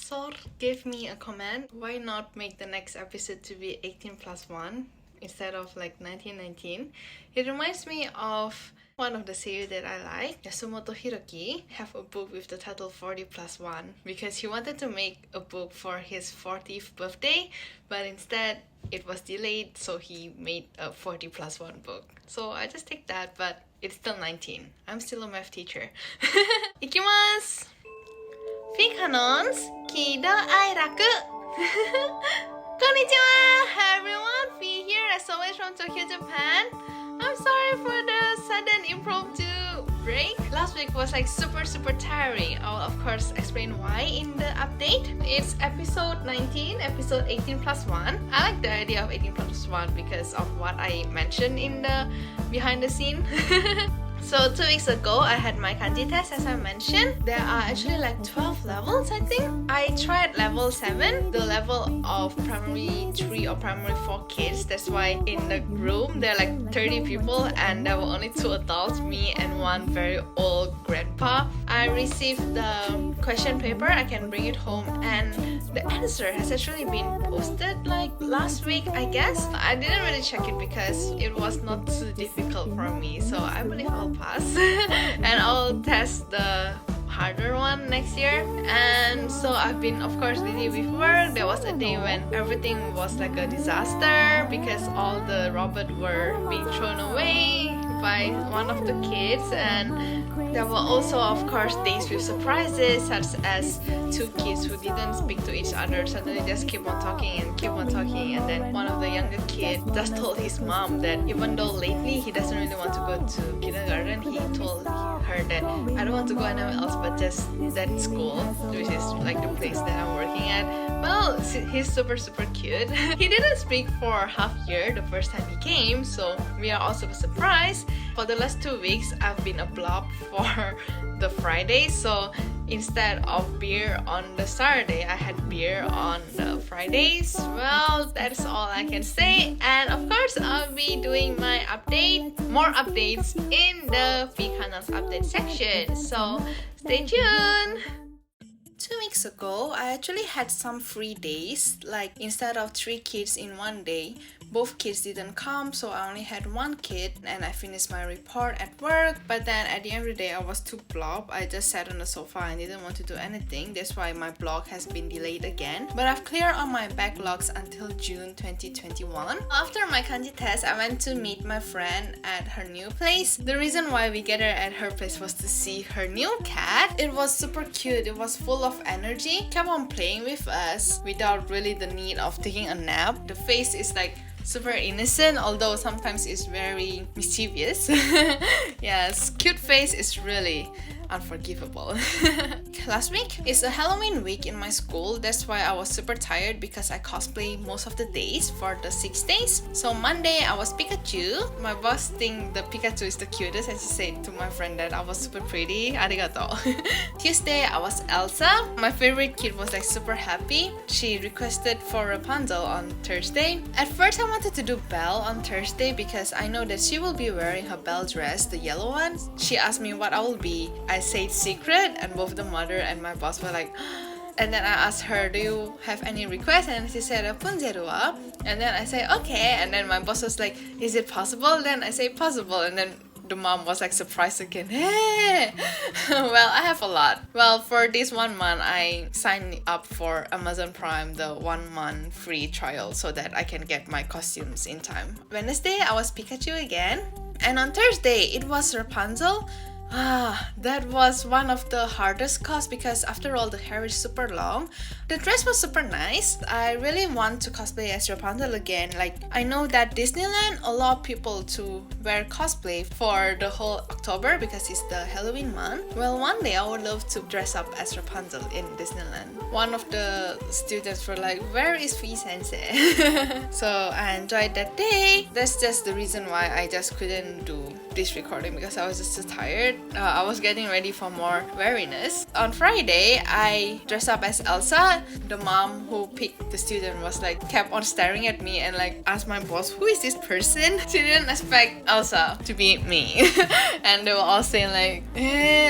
Sor gave me a comment, why not make the next episode to be 18+1 instead of like 1919. It reminds me of one of the series that I like, Yasumoto Hiroki, have a book with the title 40+1 because he wanted to make a book for his 40th birthday, but instead it was delayed, so he made a 40+1 book. So I just take that, but it's still 19. I'm still a math teacher. Ikimasu! VKanon's KiDoAiRaku! Konnichiwa! Hi everyone, V here as always from Tokyo, Japan. I'm sorry for the sudden impromptu break. Last week was like super tiring. I'll of course explain why in the update. It's episode 19, episode 18+1. I like the idea of 18+1 because of what I mentioned in the behind the scene. So 2 weeks ago, I had my kanji test as I mentioned. There are actually like 12 levels, I think. I tried level 7, the level of primary 3 or primary 4 kids. That's why in the room, there are like 30 people and there were only 2 adults, me and one very old grandpa. I received the question paper, I can bring it home, and the answer has actually been posted like last week, I guess. I didn't really check it because it was not too difficult for me, so I believe I'll pass and I'll test the harder one next year. And so I've been of course busy with work. There was a day when everything was like a disaster because all the robots were being thrown away by one of the kids, and there were also of course days with surprises, such as 2 kids who didn't speak to each other suddenly just keep on talking, and then one of the younger kids just told his mom that even though lately he doesn't really want to go to kindergarten, he told her that I don't want to go anywhere else but just that school, which is like the place that I'm working at. Well, he's super cute. He didn't speak for half year the first time he came, so we are also surprised. For the last 2 weeks, I've been a blob for the Friday, so instead of beer on the Saturday, I had beer on the Fridays. Well, that's all I can say. And of course, I'll be doing my more updates in the VKanon's update section. So stay tuned! 2 weeks ago, I actually had some free days. Like instead of 3 kids in one day, both kids didn't come, so I only had 1 kid and I finished my report at work. But then at the end of the day, I was too blob. I just sat on the sofa and didn't want to do anything. That's why my blog has been delayed again. But I've cleared all my backlogs until June 2021. After my kanji test, I went to meet my friend at her new place. The reason why we gathered at her place was to see her new cat. It was super cute. It was full of energy. Kept on playing with us without really the need of taking a nap. The face is like super innocent, although sometimes it's very mischievous. Yes, cute face is really unforgivable. Last week is a Halloween week in my school. That's why I was super tired because I cosplay most of the days for the 6 days. So Monday I was Pikachu. My boss think the Pikachu is the cutest and she said to my friend that I was super pretty. Arigato. Tuesday I was Elsa. My favorite kid was like super happy. She requested for Rapunzel on Thursday. At first I wanted to do Belle on Thursday because I know that she will be wearing her Belle dress, the yellow one. She asked me what I will be. I said secret, and both the mother and my boss were like, and then I asked her, do you have any requests? And she said Rapunzel. And then I said okay, and then my boss was like, is it possible? Then I said possible, and then the mom was like surprised again. Hey! Well, I have a lot. Well, for this 1 month, I signed up for Amazon Prime, the 1 month free trial, so that I can get my costumes in time. Wednesday, I was Pikachu again. And on Thursday, it was Rapunzel. That was one of the hardest cos because after all the hair is super long. The dress was super nice. I really want to cosplay as Rapunzel again. Like I know that Disneyland allow people to wear cosplay for the whole October because it's the Halloween month. Well, one day I would love to dress up as Rapunzel in Disneyland. One of the students were like, where is V-sensei? So I enjoyed that day. That's just the reason why I just couldn't do this recording because I was just too tired. I was getting ready for more weariness. On Friday, I dressed up as Elsa. The mom who picked the student was like kept on staring at me and like asked my boss, who is this person? She didn't expect Elsa to be me. And they were all saying like,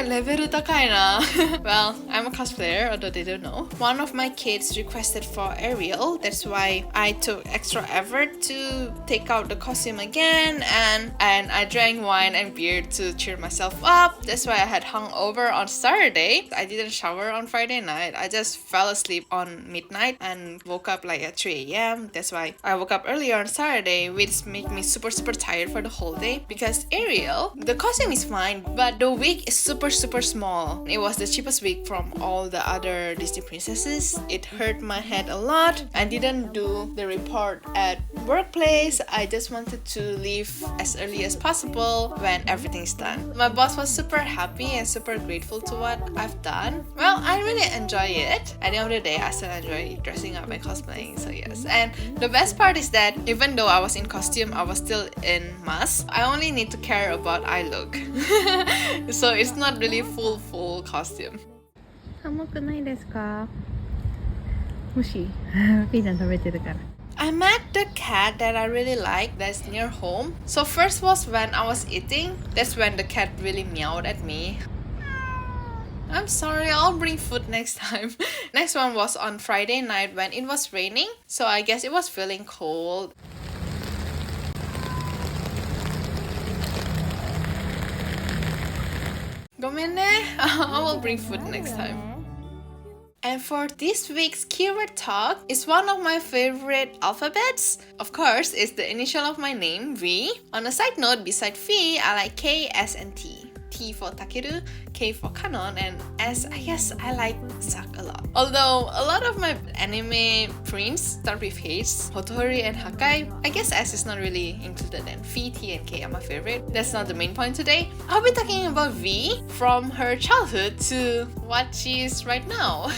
level takai na. Well, I'm a cosplayer, although they don't know. One of my kids requested for Ariel. That's why I took extra effort to take out the costume again, and I drank wine and beer to cheer myself up. That's why I had hungover on Saturday. I didn't shower on Friday night. I just fell asleep on midnight and woke up like at 3 a.m. That's why I woke up earlier on Saturday, which made me super tired for the whole day. Because Ariel, the costume is fine, but the wig is super small. It was the cheapest wig from all the other Disney princesses. It hurt my head a lot. I didn't do the report at workplace. I just wanted to leave as early as possible when everything's done. My boss was super happy and super grateful to what I've done. Well, I really enjoy it. At the end of the day, I still enjoy dressing up and cosplaying, so yes. And the best part is that even though I was in costume, I was still in mask. I only need to care about eye look. So it's not really full costume. 寒くないですか？もしピーちゃん食べてるから。I met the cat that I really like that's near home. So first was when I was eating. That's when the cat really meowed at me. I'm sorry, I'll bring food next time. Next one was on Friday night when it was raining. So I guess it was feeling cold. Gomenne, I will bring food next time. And for this week's keyword talk is one of my favorite alphabets. Of course, it's the initial of my name, V. On a side note, beside V, I like K, S, and T. T for Takeru, K for Kanon, and S, I guess I like Sak a lot. Although a lot of my anime prints start with H, Hotori and Hakai, I guess S is not really included, and V, T, and K are my favorite. That's not the main point today. I'll be talking about V from her childhood to what she is right now.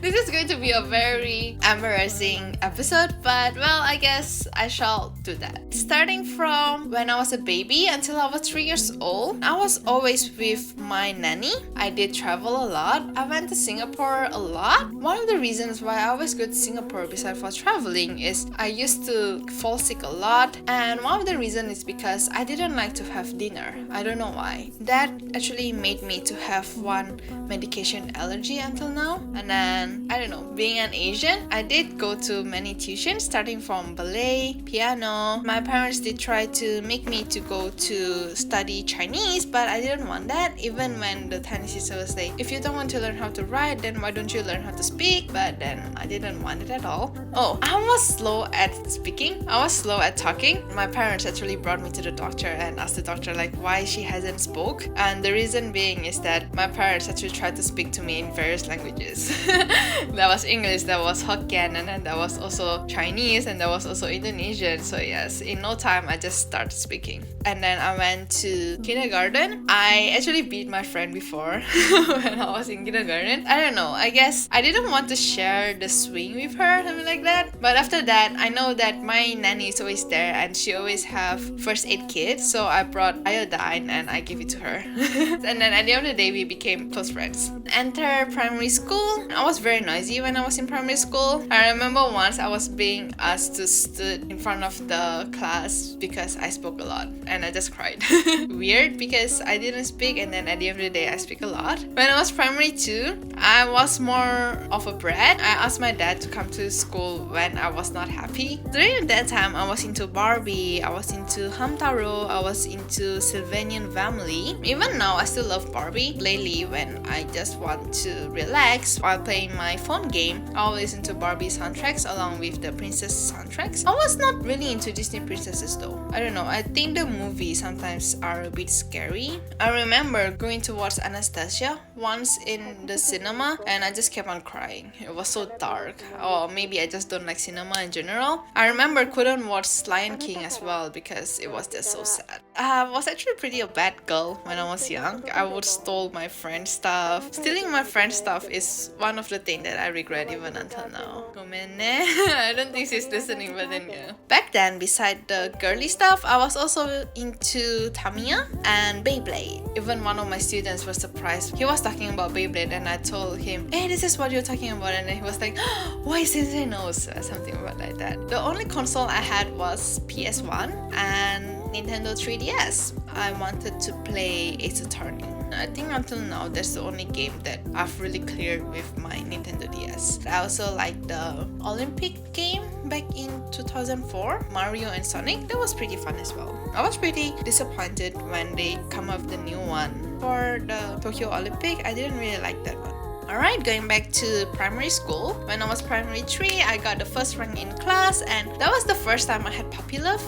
This is going to be a very embarrassing episode, but well, I guess I shall do that. Starting from when I was a baby until I was 3 years old, I was always with my nanny. I did travel a lot. I went to Singapore a lot. One of the reasons why I always go to Singapore besides for traveling is I used to fall sick a lot, and one of the reasons is because I didn't like to have dinner. I don't know why. That actually made me to have one medication allergy until now. And then, I don't know, being an Asian, I did go to many tuitions starting from ballet, piano. My parents did try to make me to go to study Chinese, but I didn't want that. Even when the Chinese teacher was like, if you don't want to learn how to write, then why don't you learn how to speak? But then I didn't want it at all. Oh, I was slow at speaking. I was slow at talking. My parents actually brought me to the doctor and asked the doctor like why she hasn't spoke. And the reason being is that my parents actually tried to speak to me in various languages. That was English, that was Hokkien, and then that was also Chinese, and that was also Indonesian. So yes, in no time I just started speaking. And then I went to kindergarten. I actually beat my friend before when I was in kindergarten. I don't know, I guess I didn't want to share the swing with her, something like that. But after that, I know that my nanny is always there and she always have first aid kit. So I brought iodine and I gave it to her. And then at the end of the day, we became close friends. Enter primary school. I was very noisy when I was in primary school. I remember once I was being asked to stood in front of the class because I spoke a lot and I just cried. Weird because I didn't speak, and then at the end of the day I speak a lot. When I was primary 2, I was more of a brat. I asked my dad to come to school when I was not happy. During that time, I was into Barbie, I was into Hamtaro, I was into Sylvanian Family. Even now, I still love Barbie. Lately, when I just want to relax while playing my phone game, I always into Barbie soundtracks along with the princess soundtracks. I was not really into Disney princesses though. I don't know, I think the movies sometimes are a bit scary. I remember going to watch Anastasia once in the cinema and I just kept on crying. It was so dark. Or maybe I just don't like cinema in general. I remember couldn't watch Lion King as well because it was just so sad. I was actually pretty a bad girl when I was young. I would steal my friend's stuff. Stealing my friend's stuff is one of the things that I regret even until now. I don't think she's listening, but then yeah. Back then, beside the girly stuff, I was also into Tamiya and Beyblade. Even one of my students was surprised. He was talking about Beyblade and I told him, hey, this is what you're talking about, and then he was like, why Sensei knows? Something about like that. The only console I had was PS1 and Nintendo 3DS. I wanted to play Ace Attorney. I think until now that's the only game that I've really cleared with my Nintendo DS. I also like the Olympic game back in 2004, Mario and Sonic. That was pretty fun as well. I was pretty disappointed when they come up with the new one for the Tokyo Olympic. I didn't really like that one. Alright, going back to primary school. When I was primary 3, I got the first rank in class and that was the first time I had puppy love.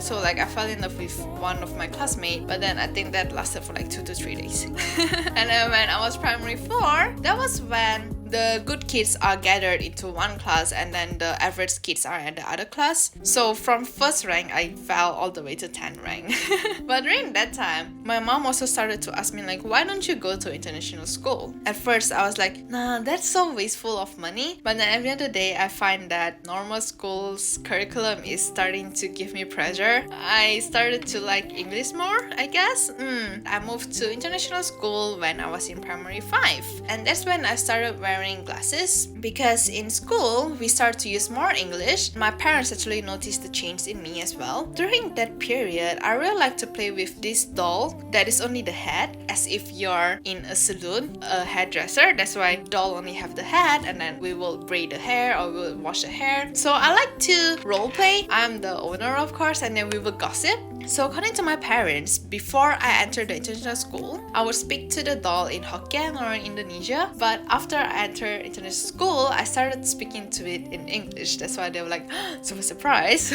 So like I fell in love with one of my classmates, but then I think that lasted for like 2 to 3 days. And then when I was primary 4, that was when the good kids are gathered into one class and then the average kids are in the other class. So from first rank, I fell all the way to 10th rank. But during that time, my mom also started to ask me like, why don't you go to international school? At first, I was like, nah, that's so wasteful of money. But then at the end of the day, I find that normal school's curriculum is starting to give me pressure. I started to like English more, I guess. I moved to international school when I was in primary 5. And that's when I started wearing glasses because in school we start to use more English. My parents actually noticed the change in me as well. During that period, I really like to play with this doll that is only the head, as if you're in a salon, a hairdresser. That's why doll only have the head and then we will braid the hair or we'll wash the hair. So I like to role play. I'm the owner of course, and then we will gossip. So according to my parents, before I entered the international school, I would speak to the doll in Hokkien or in Indonesia. But after I entered international school, I started speaking to it in English. That's why they were like, super surprised.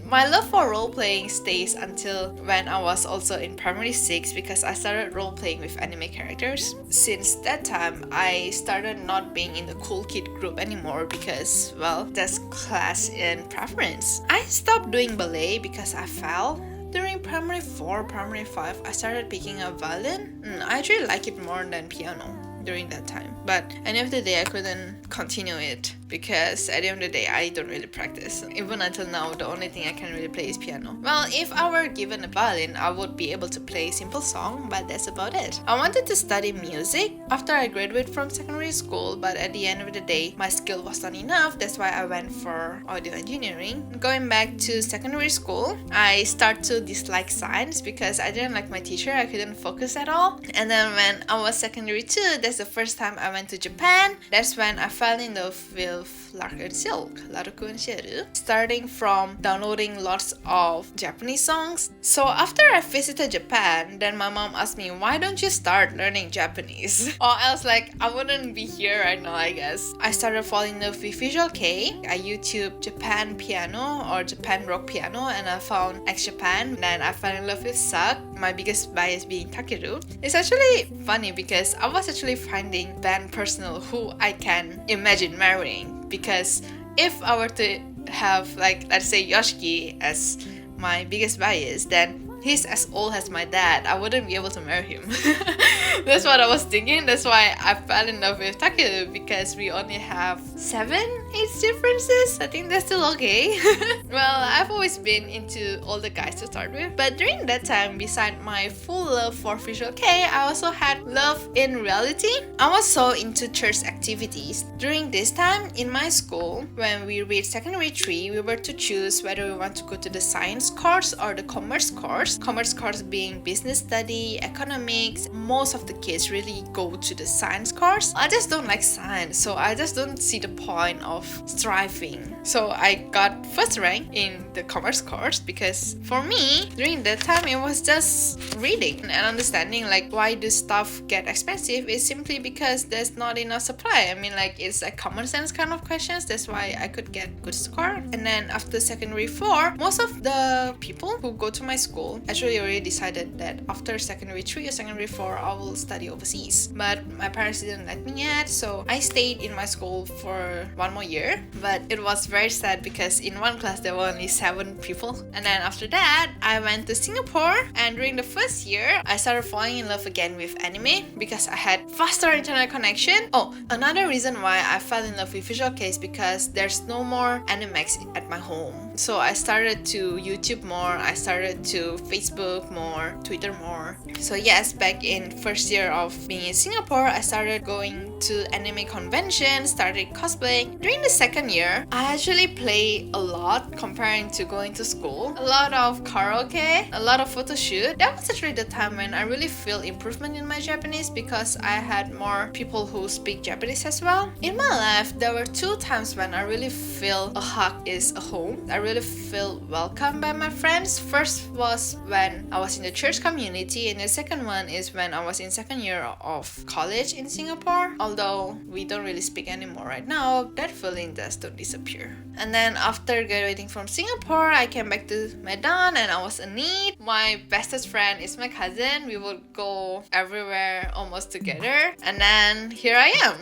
My love for role-playing stays until when I was also in primary 6 because I started role-playing with anime characters. Since that time, I started not being in the cool kid group anymore because, well, that's class and preference. I stopped doing ballet because I fell. During primary 4, primary 5, I started picking up violin. I actually like it more than piano during that time. But at the end of the day, I couldn't continue it because at the end of the day, I don't really practice. Even until now, the only thing I can really play is piano. Well, if I were given a violin, I would be able to play simple song, but that's about it. I wanted to study music after I graduated from secondary school, but at the end of the day, my skill was not enough. That's why I went for audio engineering. Going back to secondary school, I started to dislike science because I didn't like my teacher. I couldn't focus at all. And then when I was secondary 2, that's the first time I went to Japan. That's when I fell in love with Lark and Silk, Laruku and Shiru, starting from downloading lots of Japanese songs. So after I visited Japan, then my mom asked me, why don't you start learning Japanese? Or else like I wouldn't be here right now, I guess. I started falling in love with Visual K. I YouTube Japan piano or Japan rock piano and I found X Japan. Then I fell in love with Sak, my biggest bias being Takeru. It's actually funny because I was actually finding band personnel who I can imagine marrying. Because if I were to have like, let's say Yoshiki as my biggest bias, then he's as old as my dad. I wouldn't be able to marry him. That's what I was thinking. That's why I fell in love with Takeru because we only have 7 age differences. I think that's still okay. Well, I've always been into older guys to start with. But during that time, beside my full love for Visual K, I also had love in reality. I was so into church activities. During this time, in my school, when we reached secondary 3, we were to choose whether we want to go to the science course or the commerce course. Commerce course being business study, economics. Most of the kids really go to the science course. I just don't like science, so I just don't see the point of striving. So I got first rank in the commerce course because for me, during that time, it was just reading and understanding like why do stuff get expensive is simply because there's not enough supply. I mean like it's a common sense kind of questions. That's why I could get good score. And then after secondary 4, most of the people who go to my school school. Actually, I already decided that after secondary 3 or secondary 4, I will study overseas. But my parents didn't let me yet, so I stayed in my school for 1 more year. But it was very sad because in one class there were only 7 people. And then after that, I went to Singapore, and during the first year, I started falling in love again with anime because I had faster internet connection. Oh, another reason why I fell in love with Visual Kei is because there's no more Animax at my home. So I started to YouTube more, I started to Facebook more, Twitter more. So yes, back in first year of being in Singapore, I started going to anime conventions, started cosplaying. During the second year, I actually play a lot comparing to going to school. A lot of karaoke, a lot of photo shoot. That was actually the time when I really feel improvement in my Japanese because I had more people who speak Japanese as well. In my life, there were 2 times when I really feel a hug is a home. I really feel welcome by my friends. First was when I was in the church community, and the second one is when I was in second year of college in Singapore. Although we don't really speak anymore right now, that feeling does not disappear. And then after graduating from Singapore, I came back to Medan and I was in need. My bestest friend is my cousin. We would go everywhere almost together. And then here I am.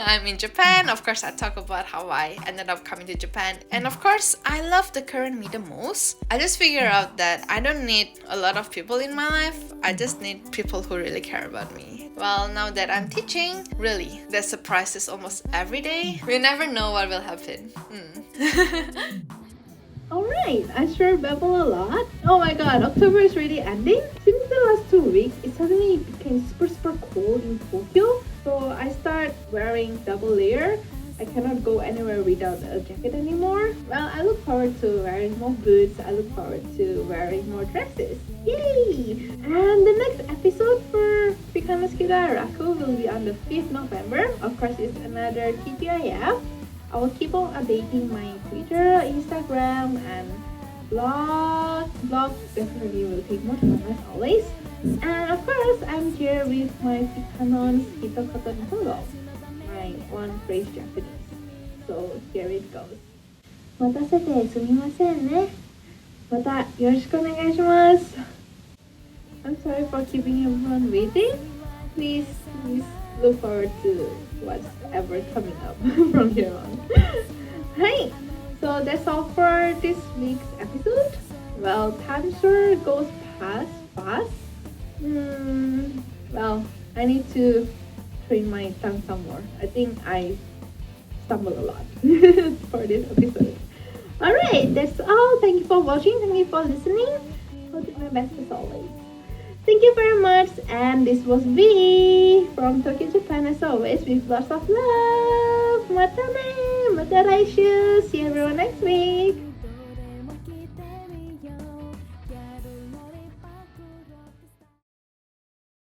I'm in Japan. Of course, I talk about how I ended up coming to Japan. And of course, I love the current me the most. I just figured out that I don't need a lot of people in my life. I just need people who really care about me. Well, now that I'm teaching, really, there's surprises almost every day. We never know what will happen. Alright, I sure babble a lot. Oh my god, October is really ending. Since the last 2 weeks, it suddenly became super cold in Tokyo. So I start wearing double layer. I cannot go anywhere without a jacket anymore. Well, I look forward to wearing more boots. I look forward to wearing more dresses. Yay! And the next episode for VKanon's KiDoAiRaku will be on the 5th November. Of course, it's another TGIF. I will keep on updating my Twitter, Instagram, and blog. Blog definitely will take more time as always. And of course, I'm here with my VKanon's KiDoAiRaku, my one phrase Japanese. So here it goes. 待たせてすみませんね。またよろしくお願いします。I'm sorry for keeping everyone waiting. Please look forward to what's ever coming up from here on. Hi! So that's all for this week's episode. Well, time sure goes fast. Well, I need to train my tongue some more. I think I stumble a lot for this episode. Alright, that's all. Thank you for watching. Thank you for listening. I'll do my best as always. Thank you very much, and this was V from Tokyo, Japan, as always, with lots of love. Mata ne! Mata raishu! See everyone next week!